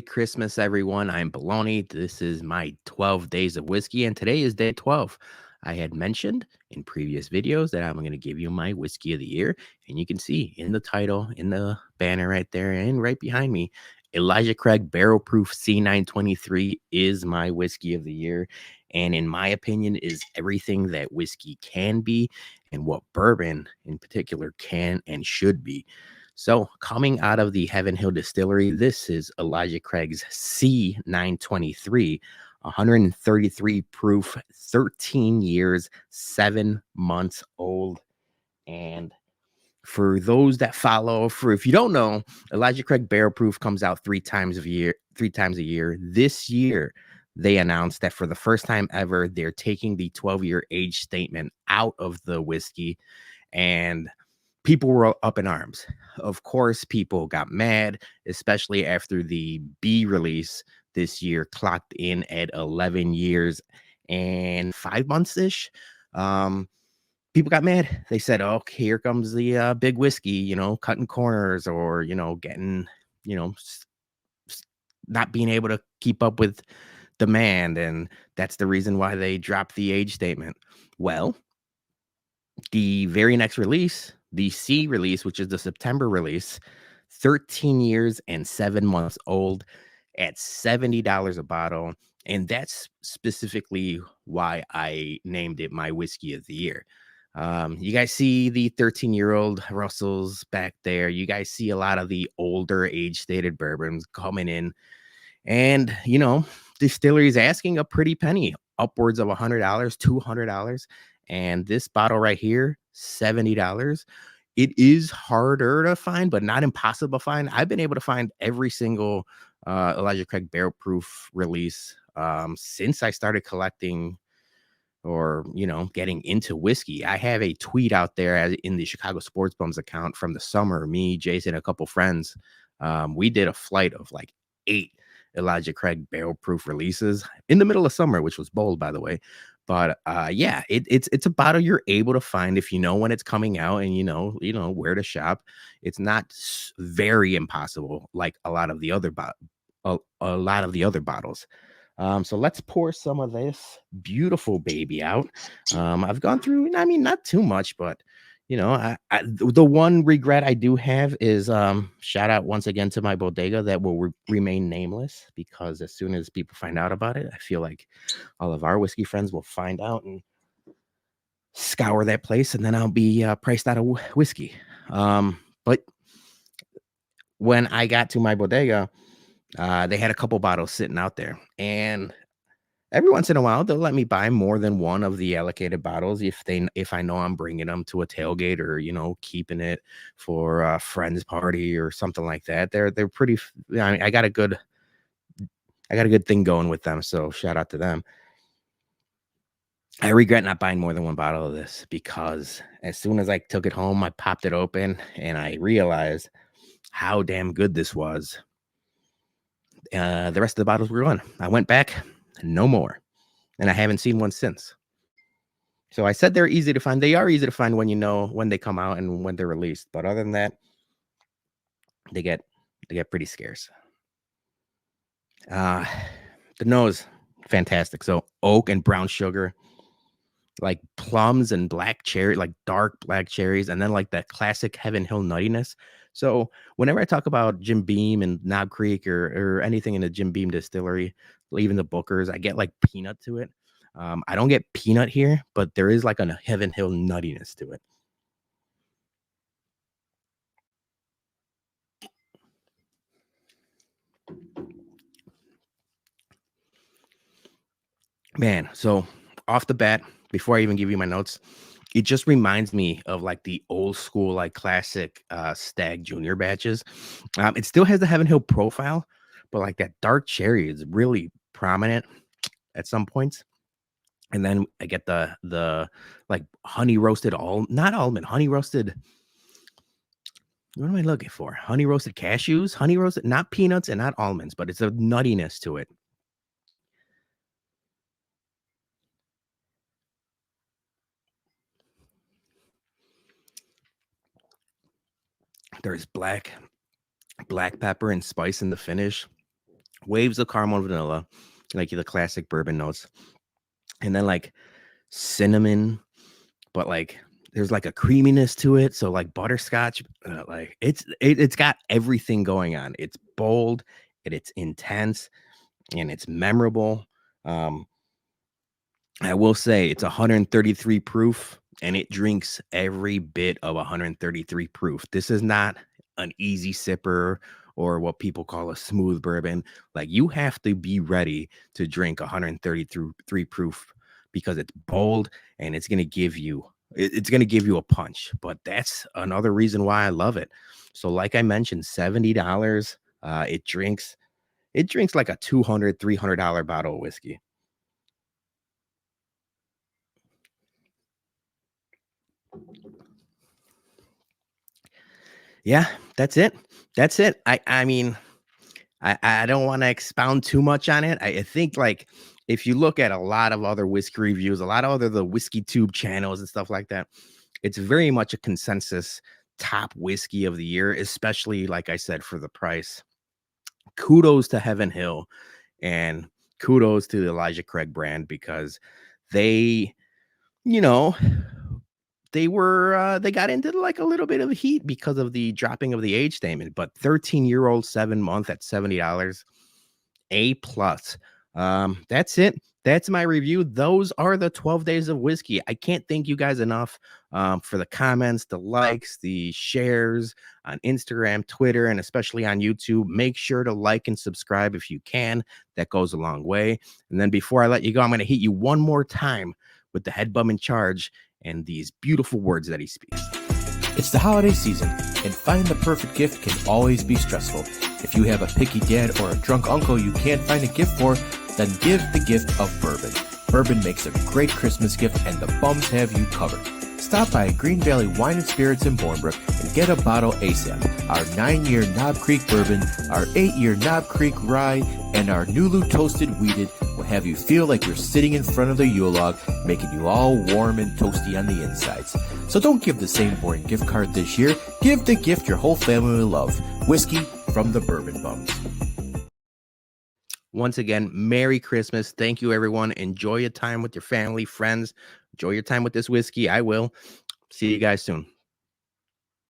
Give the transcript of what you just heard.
Christmas, everyone. I'm Bologna. This is my 12 days of whiskey, and today is day 12. I had mentioned in previous videos that I'm going to give you my whiskey of the year, and you can see in the title, in the banner right there, and right behind me, Elijah Craig Barrel Proof C923 is my whiskey of the year, and in my opinion, is everything that whiskey can be and what bourbon in particular can and should be. So, coming out of the Heaven Hill Distillery, this is Elijah Craig's C923, 133 proof, 13 years, 7 months old. And for those that follow, for if you don't know, Elijah Craig Barrel Proof comes out 3 times a year. This year, they announced that for the first time ever, they're taking the 12-year age statement out of the whiskey, and people were up in arms. Of course, people got mad, especially after the B release this year clocked in at 11 years and 5 months ish. People got mad. They said, "Oh, here comes the big whiskey, cutting corners or, getting, you know, not being able to keep up with demand." And that's the reason why they dropped the age statement. Well, the very next release, the C release, which is the September release, 13 years and 7 months old at $70 a bottle. And that's specifically why I named it my whiskey of the year. You guys see the 13-year-old Russells back there. You guys see a lot of the older age stated bourbons coming in. And, distilleries asking a pretty penny, upwards of $100, $200. And this bottle right here, $70. It is harder to find, but not impossible to find. I've been able to find every single Elijah Craig Barrel Proof release since I started collecting or, getting into whiskey. I have a tweet out there in the Chicago Sports Bums account from the summer. Me, Jason, a couple friends, we did a flight of like 8 Elijah Craig Barrel Proof releases in the middle of summer, which was bold, by the way. But yeah, it's a bottle you're able to find if you know when it's coming out and you know where to shop. It's not very impossible like a lot of the other bottles. So let's pour some of this beautiful baby out. I've gone through, I mean, not too much, but the one regret I do have is shout out once again to my bodega that will remain nameless, because as soon as people find out about it, I feel like all of our whiskey friends will find out and scour that place, and then I'll be priced out of whiskey. But when I got to my bodega, they had a couple bottles sitting out there, and every once in a while, they'll let me buy more than one of the allocated bottles if I know I'm bringing them to a tailgate or keeping it for a friend's party or something like that. They're pretty. I mean, I got a good thing going with them, so shout out to them. I regret not buying more than one bottle of this, because as soon as I took it home, I popped it open and I realized how damn good this was. The rest of the bottles were gone. I went back, no more. And I haven't seen one since. So I said they're easy to find. They are easy to find when you know when they come out and when they're released. But other than that, they get pretty scarce. The nose, fantastic. So oak and brown sugar, like plums and black cherry, like dark black cherries, and then like that classic Heaven Hill nuttiness. So whenever I talk about Jim Beam and Knob Creek or anything in the Jim Beam distillery, even the Bookers, I get like peanut to it. I don't get peanut here, but there is like a Heaven Hill nuttiness to it. Man, so off the bat, before I even give you my notes, it just reminds me of like the old school, like classic Stag Junior batches. It still has the Heaven Hill profile, but like that dark cherry is really prominent at some points. And then I get the like honey roasted not almond, honey roasted. What am I looking for? Honey roasted cashews, honey roasted, not peanuts and not almonds, but it's a nuttiness to it. There's black pepper and spice in the finish. waves of caramel and vanilla, like the classic bourbon notes, and then like cinnamon, but like there's like a creaminess to it. So like butterscotch, like it's got everything going on. It's bold and it's intense and it's memorable. Um, I will say it's 133 proof and it drinks every bit of 133 proof. This is not an easy sipper or what people call a smooth bourbon. Like you have to be ready to drink 133 proof because it's bold and it's going to give you it's going to give you a punch. But that's another reason why I love it. So like I mentioned, $70, it drinks like a $200 $300 bottle of whiskey. Yeah, that's it. That's it. I mean, I don't want to expound too much on it. I think like if you look at a lot of other whiskey reviews, a lot of other the whiskey tube channels and stuff like that, it's very much a consensus top whiskey of the year, especially like I said for the price. Kudos to Heaven Hill and kudos to the Elijah Craig brand because they, you know, they got into like a little bit of heat because of the dropping of the age statement, but 13-year-old 7 month at $70, A plus. That's it. That's my review. Those are the 12 days of whiskey. I can't thank you guys enough for the comments, the likes, the shares on Instagram, Twitter, and especially on YouTube. Make sure to like and subscribe if you can. That goes a long way. And then before I let you go, I'm going to hit you one more time with the head bum in charge and these beautiful words that he speaks. It's the holiday season, and finding the perfect gift can always be stressful. If you have a picky dad or a drunk uncle you can't find a gift for, then give the gift of bourbon. Bourbon makes a great Christmas gift, and the bums have you covered. Stop by Greene Valley Wine Spirits in Bolingbrook and get a bottle ASAP. Our 9-year Knob Creek bourbon, our 8-year Knob Creek rye, and our NULU toasted wheated will have you feel like you're sitting in front of the Yule log, making you all warm and toasty on the insides. So don't give the same boring gift card this year. Give the gift your whole family will love. Whiskey from the Bourbon Bums. Once again, Merry Christmas. Thank you, everyone. Enjoy your time with your family, friends. Enjoy your time with this whiskey. I will. See you guys soon.